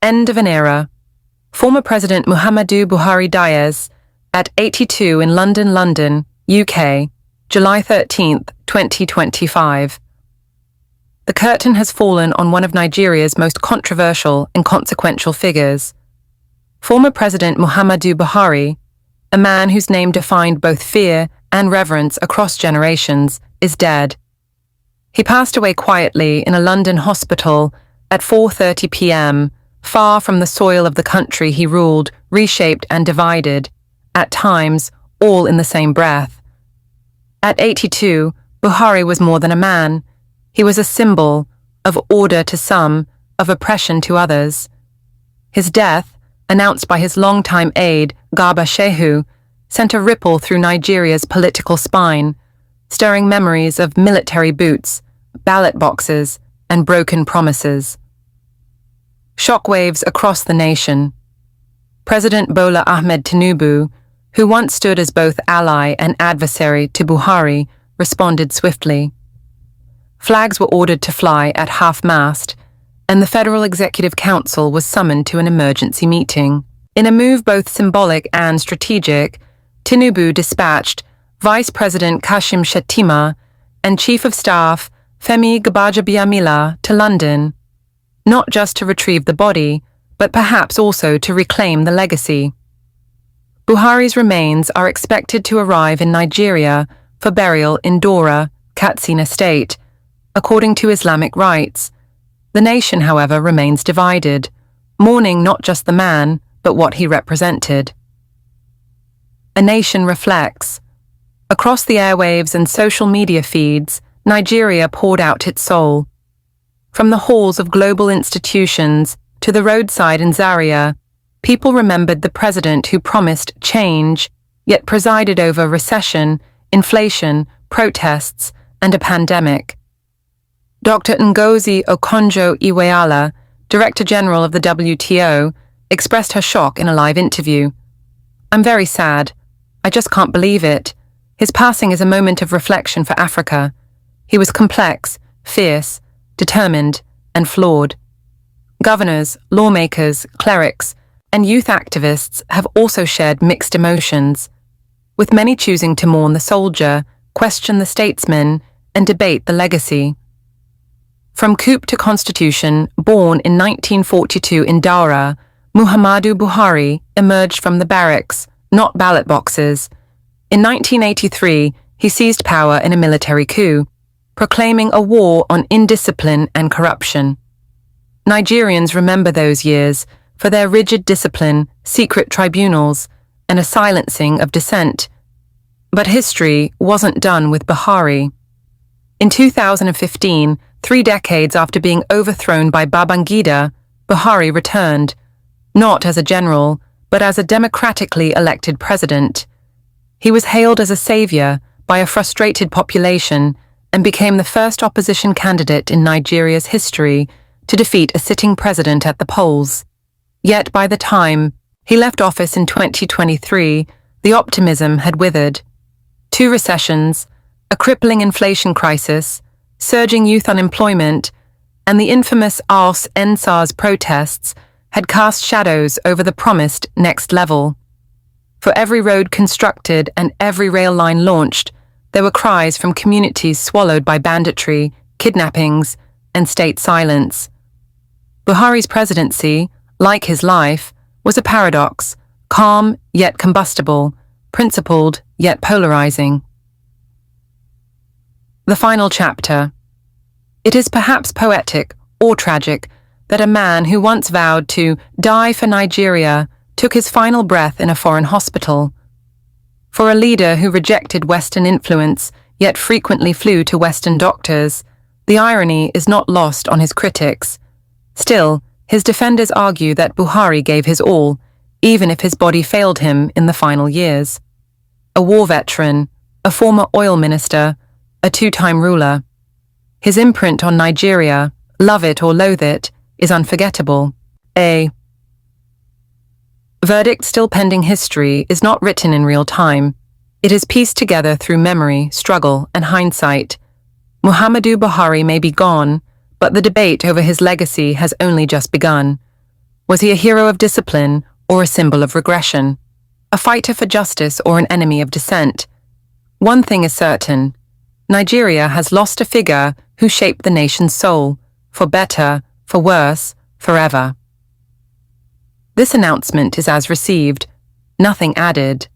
End of an era. Former President Muhammadu Buhari dies at 82 in London, UK, July 13, 2025. The curtain has fallen on one of Nigeria's most controversial and consequential figures. Former President Muhammadu Buhari, a man whose name defined both fear and reverence across generations, is dead. He passed away quietly in a London hospital at 4:30 p.m., far from the soil of the country he ruled, reshaped and divided, at times all in the same breath. At 82, Buhari was more than a man. He was a symbol of order to some, of oppression to others. His death, announced by his longtime aide, Garba Shehu, sent a ripple through Nigeria's political spine, stirring memories of military boots, ballot boxes, and broken promises. Shockwaves across the nation. President Bola Ahmed Tinubu, who once stood as both ally and adversary to Buhari, responded swiftly. Flags were ordered to fly at half-mast, and the Federal Executive Council was summoned to an emergency meeting. In a move both symbolic and strategic, Tinubu dispatched Vice President Kashim Shettima and Chief of Staff Femi Gbajabiamila to London, not just to retrieve the body, but perhaps also to reclaim the legacy. Buhari's remains are expected to arrive in Nigeria for burial in Dora, Katsina State, according to Islamic rites. The nation, however, remains divided, mourning not just the man, but what he represented. A nation reflects. Across the airwaves and social media feeds, Nigeria poured out its soul. From the halls of global institutions to the roadside in Zaria, people remembered the president who promised change, yet presided over recession, inflation, protests, and a pandemic. Dr. Ngozi Okonjo-Iweala, Director General of the WTO, expressed her shock in a live interview. "I'm very sad. I just can't believe it. His passing is a moment of reflection for Africa. He was complex, fierce, determined, and flawed." Governors, lawmakers, clerics, and youth activists have also shared mixed emotions, with many choosing to mourn the soldier, question the statesman, and debate the legacy. From coup to constitution, born in 1942 in Daura, Muhammadu Buhari emerged from the barracks, not ballot boxes. In 1983, he seized power in a military coup, proclaiming a war on indiscipline and corruption. Nigerians remember those years for their rigid discipline, secret tribunals, and a silencing of dissent. But history wasn't done with Buhari. In 2015, 3 decades after being overthrown by Babangida, Buhari returned, not as a general, but as a democratically elected president. He was hailed as a savior by a frustrated population and became the first opposition candidate in Nigeria's history to defeat a sitting president at the polls. Yet by the time he left office in 2023, the optimism had withered. 2 recessions, a crippling inflation crisis, surging youth unemployment, and the infamous Ars NSAS protests had cast shadows over the promised next level. For every road constructed and every rail line launched, there were cries from communities swallowed by banditry, kidnappings, and state silence. Buhari's presidency, like his life, was a paradox, calm yet combustible, principled yet polarizing. The final chapter. It is perhaps poetic or tragic that a man who once vowed to die for Nigeria took his final breath in a foreign hospital. For a leader who rejected Western influence yet frequently flew to Western doctors, the irony is not lost on his critics. Still, his defenders argue that Buhari gave his all, even if his body failed him in the final years. A war veteran, a former oil minister, a 2-time ruler. His imprint on Nigeria, love it or loathe it, is unforgettable. A verdict still pending history is not written in real time. It is pieced together through memory, struggle, and hindsight. Muhammadu Buhari may be gone, but the debate over his legacy has only just begun. Was he a hero of discipline or a symbol of regression? A fighter for justice or an enemy of dissent? One thing is certain: Nigeria has lost a figure who shaped the nation's soul, for better, for worse, forever. This announcement is as received, nothing added.